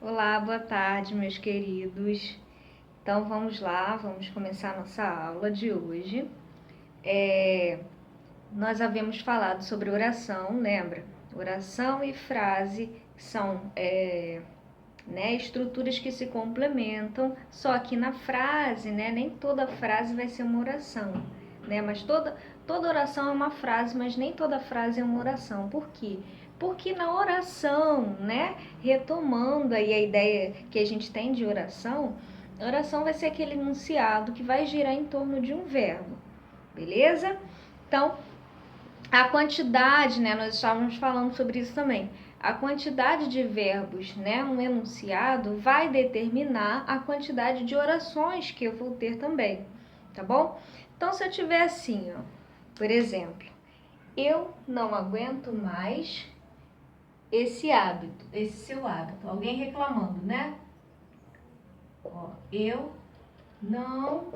Olá, boa tarde, meus queridos. Então vamos lá, vamos começar a nossa aula de hoje. Nós havíamos falado sobre oração, lembra? Oração e frase são estruturas que se complementam, só que na frase, nem toda frase vai ser uma oração, mas toda oração é uma frase, mas nem toda frase é uma oração. Por quê? Porque na oração, retomando aí a ideia que a gente tem de oração, a oração vai ser aquele enunciado que vai girar em torno de um verbo, beleza? Então, a quantidade, nós estávamos falando sobre isso também. A quantidade de verbos, um enunciado, vai determinar a quantidade de orações que eu vou ter também, tá bom? Então, se eu tiver assim, por exemplo, eu não aguento mais esse hábito, esse seu hábito. Alguém reclamando, né? Eu não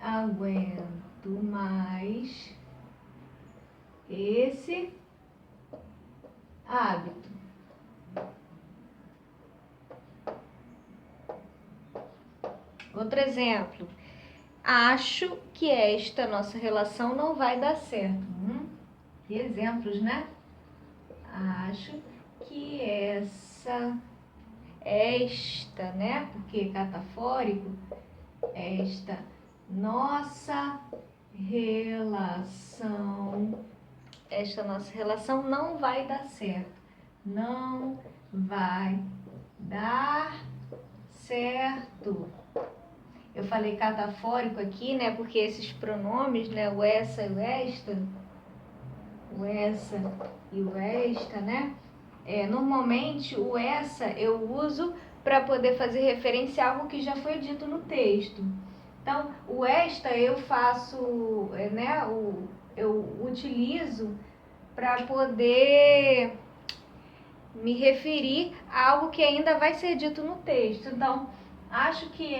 aguento mais esse hábito. Outro exemplo. Acho que esta nossa relação não vai dar certo. Que exemplos, né? Acho que esta, né? Porque catafórico, esta nossa relação não vai dar certo. Não vai dar certo. Eu falei catafórico aqui, porque esses pronomes, o essa e o esta, e o esta, normalmente o essa eu uso para poder fazer referência a algo que já foi dito no texto. Então, o esta eu faço, eu utilizo para poder me referir a algo que ainda vai ser dito no texto. Então, acho que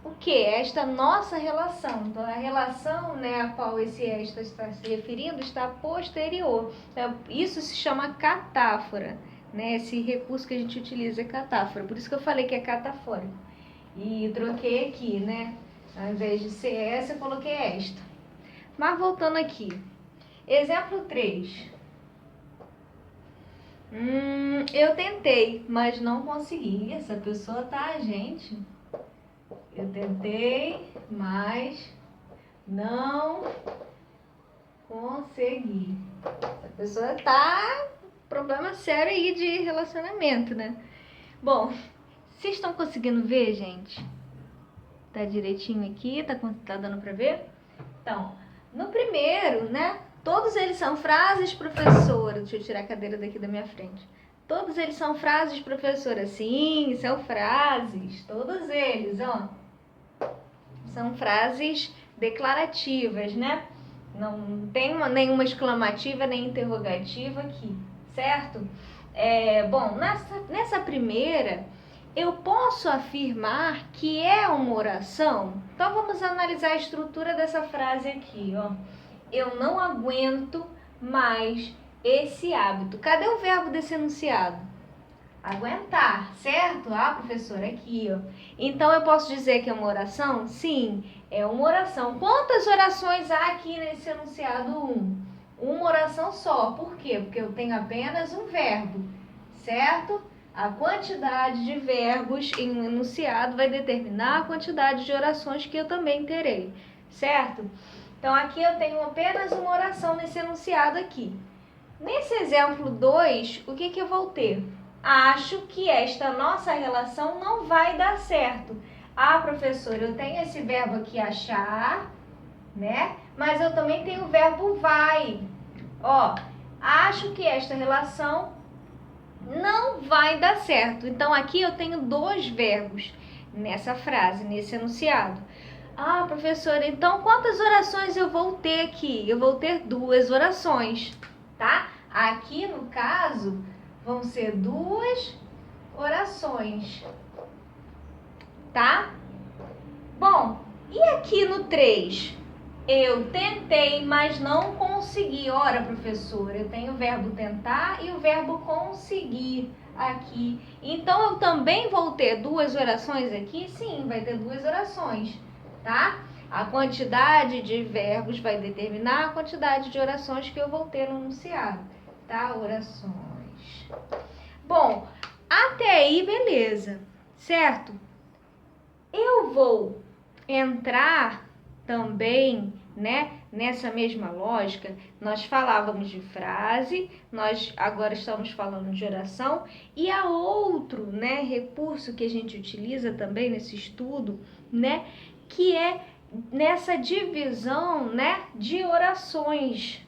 o que? Esta nossa relação. Então, a relação, a qual esse esta está se referindo está posterior. Então, isso se chama catáfora, Esse recurso que a gente utiliza é catáfora. Por isso que eu falei que é catafórico. E troquei aqui, Ao invés de ser essa, eu coloquei esta. Mas voltando aqui. Exemplo 3. Eu tentei, mas não consegui. Essa pessoa tá, gente. Eu tentei, mas não consegui. Essa pessoa tá problema sério aí de relacionamento, Bom, vocês estão conseguindo ver, gente? Tá direitinho aqui? Tá dando pra ver? Então, no primeiro, todos eles são frases, professora. Deixa eu tirar a cadeira daqui da minha frente. Todos eles são frases, professora. Sim, são frases. Todos eles, São frases declarativas, Não tem nenhuma exclamativa nem interrogativa aqui, certo? Bom, nessa primeira, eu posso afirmar que é uma oração? Então, vamos analisar a estrutura dessa frase aqui, Eu não aguento mais esse hábito. Cadê o verbo desse enunciado? Aguentar, certo? Professora, aqui, Então, eu posso dizer que é uma oração? Sim, é uma oração. Quantas orações há aqui nesse enunciado 1? Uma oração só. Por quê? Porque eu tenho apenas um verbo, certo? A quantidade de verbos em um enunciado vai determinar a quantidade de orações que eu também terei, certo? Então, aqui eu tenho apenas uma oração nesse enunciado aqui. Nesse exemplo 2, o que eu vou ter? Acho que esta nossa relação não vai dar certo. Professora, eu tenho esse verbo aqui, achar, Mas eu também tenho o verbo vai. Acho que esta relação não vai dar certo. Então, aqui eu tenho 2 verbos nessa frase, nesse enunciado. Professora, então quantas orações eu vou ter aqui? Eu vou ter 2 orações, tá? Aqui, no caso, vão ser 2 orações, tá? Bom, e aqui no 3? Eu tentei, mas não consegui. Ora, professora, eu tenho o verbo tentar e o verbo conseguir aqui. Então, eu também vou ter duas orações aqui? Sim, vai ter duas orações, tá? A quantidade de verbos vai determinar a quantidade de orações que eu vou ter no enunciado, tá? Orações. Bom, até aí, beleza, certo? Eu vou entrar também, né, nessa mesma lógica. Nós falávamos de frase, nós agora estamos falando de oração, e há outro, né, recurso que a gente utiliza também nesse estudo, né, que é nessa divisão, né, de orações.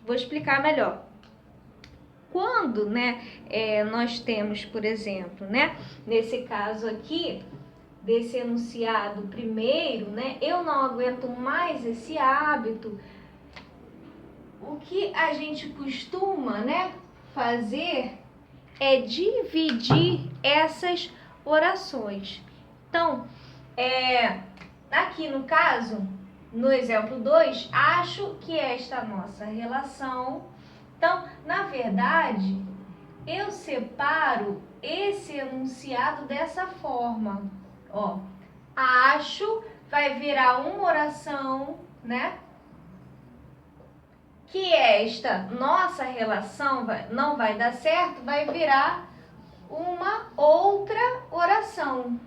Vou explicar melhor. Quando, né, nós temos, por exemplo, né, nesse caso aqui, desse enunciado primeiro, né, eu não aguento mais esse hábito, o que a gente costuma, né, fazer é dividir essas orações. Então, aqui no caso, no exemplo 2, acho que esta nossa relação. Então, na verdade, eu separo esse enunciado dessa forma. Ó, acho vai virar uma oração, né? Que esta nossa relação não vai dar certo, vai virar uma outra oração.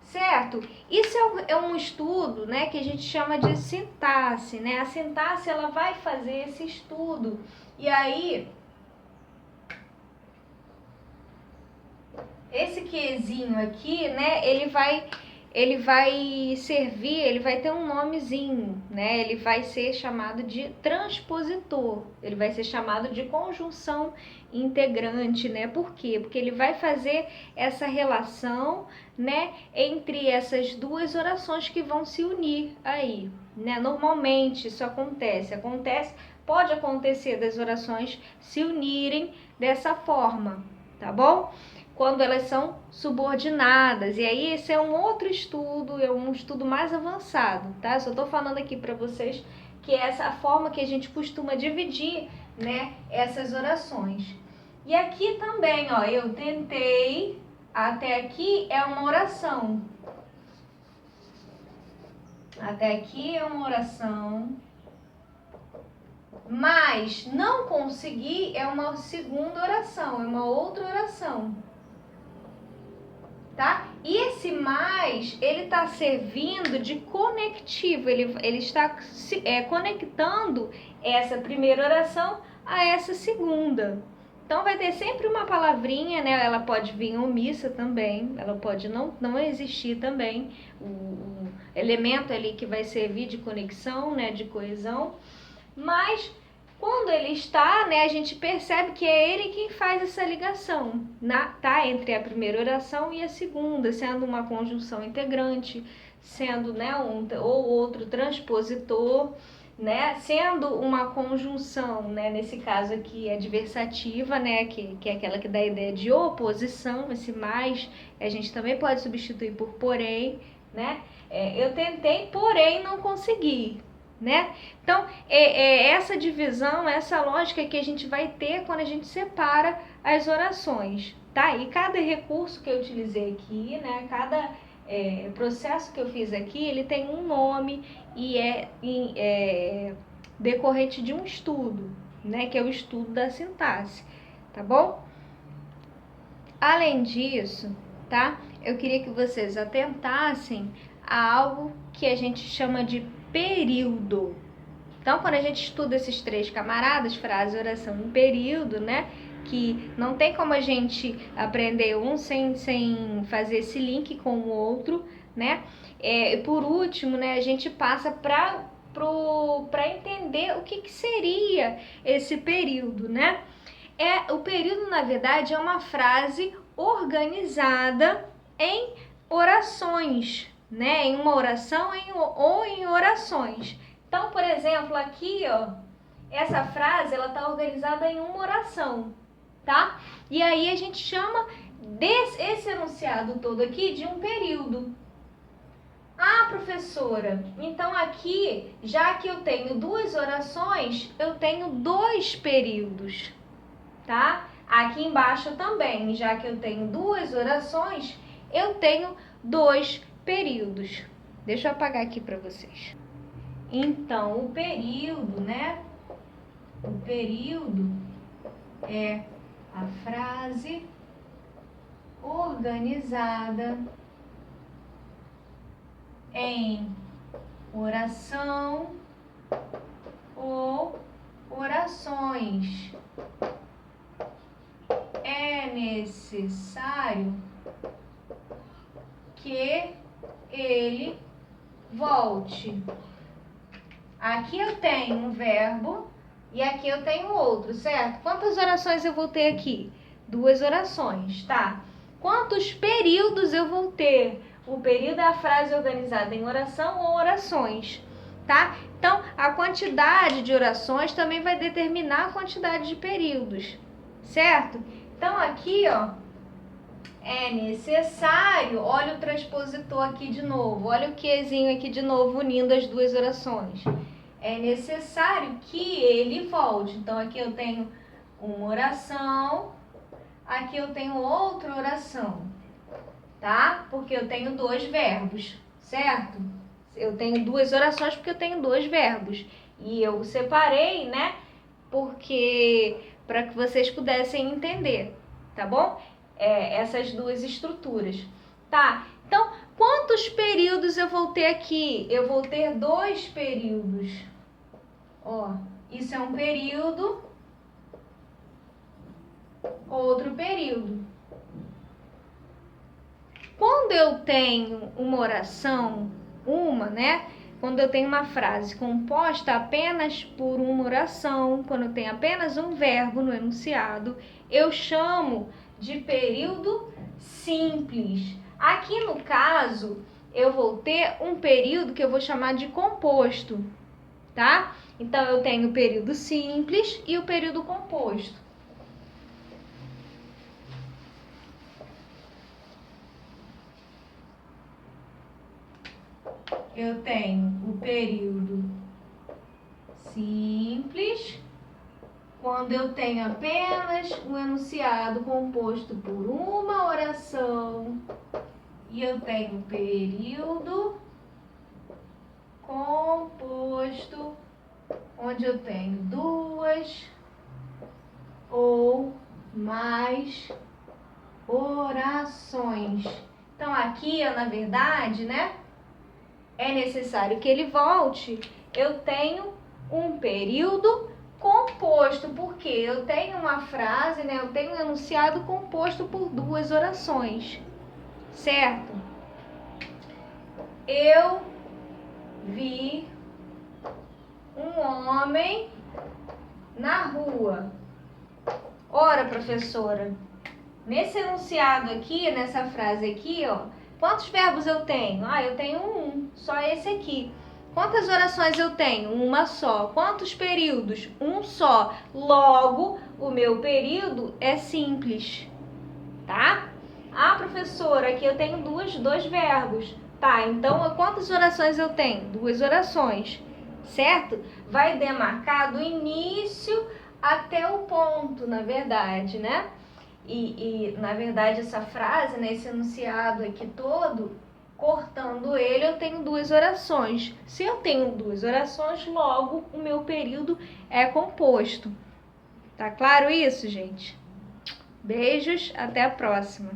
Certo? Isso é um estudo, né, que a gente chama de sintaxe, né? A sintaxe, ela vai fazer esse estudo. E aí, esse quezinho aqui, né, ele vai servir, ele vai ter um nomezinho, né? Ele vai ser chamado de transpositor, ele vai ser chamado de conjunção integrante, né? Por quê? Porque ele vai fazer essa relação, né, entre essas duas orações que vão se unir aí, né? Normalmente isso pode acontecer das orações se unirem dessa forma, tá bom? Quando elas são subordinadas. E aí esse é um outro estudo, é um estudo mais avançado, tá? Só tô falando aqui para vocês que é essa forma que a gente costuma dividir, né, essas orações. E aqui também, ó, eu tentei, até aqui é uma oração. Até aqui é uma oração. Mas não consegui é uma segunda oração, é uma outra oração. Tá? E esse mais, ele está servindo de conectivo, ele está conectando essa primeira oração a essa segunda. Então vai ter sempre uma palavrinha, né? Ela pode vir omissa também, ela pode não existir também, o elemento ali que vai servir de conexão, né? De coesão, mas quando ele está, né, a gente percebe que é ele quem faz essa ligação, tá? Entre a primeira oração e a segunda, sendo uma conjunção integrante, sendo, né, ou outro transpositor, né, sendo uma conjunção, né, nesse caso aqui adversativa, né, que é aquela que dá a ideia de oposição, esse mais, a gente também pode substituir por porém, né? Eu tentei, porém não consegui, né? Então, essa divisão, essa lógica que a gente vai ter quando a gente separa as orações, tá? E cada recurso que eu utilizei aqui, né? Cada processo que eu fiz aqui, ele tem um nome e é decorrente de um estudo, né? Que é o estudo da sintaxe, tá bom? Além disso, tá? Eu queria que vocês atentassem a algo que a gente chama de período. Então, quando a gente estuda esses três camaradas, frase, oração e período, né? Que não tem como a gente aprender um sem fazer esse link com o outro, né? Por último, né, a gente passa para entender o que seria esse período, né? O período, na verdade, é uma frase organizada em orações, né? Em uma oração ou em orações. Então, por exemplo, aqui, ó, essa frase, ela tá organizada em uma oração, tá? E aí a gente chama esse enunciado todo aqui de um período, Ah, professora, então aqui, já que eu tenho duas orações, eu tenho dois períodos, tá? Aqui embaixo também, já que eu tenho duas orações, eu tenho dois períodos. Deixa eu apagar aqui para vocês. Então, o período, né? O período é a frase organizada em oração ou orações. É necessário que ele volte. Aqui eu tenho um verbo e aqui eu tenho outro, certo? Quantas orações eu vou ter aqui? Duas orações, tá? Quantos períodos eu vou ter? O período é a frase organizada em oração ou orações, tá? Então, a quantidade de orações também vai determinar a quantidade de períodos, certo? Então, aqui, ó, é necessário, olha o transpositor aqui de novo, olha o quezinho aqui de novo unindo as duas orações. É necessário que ele volte. Então, aqui eu tenho uma oração, aqui eu tenho outra oração, tá? Porque eu tenho dois verbos, certo? Eu tenho duas orações porque eu tenho dois verbos. E eu separei, né? Porque para que vocês pudessem entender, tá bom? Essas duas estruturas, tá? Então, quantos períodos eu vou ter aqui? Eu vou ter dois períodos. Ó, isso é um período, outro período. Quando eu tenho uma oração, né? Quando eu tenho uma frase composta apenas por uma oração, quando eu tenho apenas um verbo no enunciado, eu chamo de período simples. Aqui no caso, eu vou ter um período que eu vou chamar de composto, tá? Então, eu tenho o período simples e o período composto. Eu tenho o período simples, quando eu tenho apenas um enunciado composto por uma oração, e eu tenho o período composto, onde eu tenho duas ou mais orações. Então, aqui, na verdade, né? É necessário que ele volte, eu tenho um período composto, porque eu tenho uma frase, né? Eu tenho um enunciado composto por duas orações, certo? Eu vi um homem na rua. Ora, professora, nesse enunciado aqui, nessa frase aqui, ó, quantos verbos eu tenho? Ah, eu tenho um, só esse aqui. Quantas orações eu tenho? Uma só. Quantos períodos? Um só. Logo, o meu período é simples, tá? Ah, professora, aqui eu tenho dois verbos. Tá, então quantas orações eu tenho? Duas orações, certo? Vai demarcar do início até o ponto, na verdade, né? E na verdade, essa frase, né, esse enunciado aqui todo, cortando ele, eu tenho duas orações. Se eu tenho duas orações, logo o meu período é composto. Tá claro isso, gente? Beijos, até a próxima.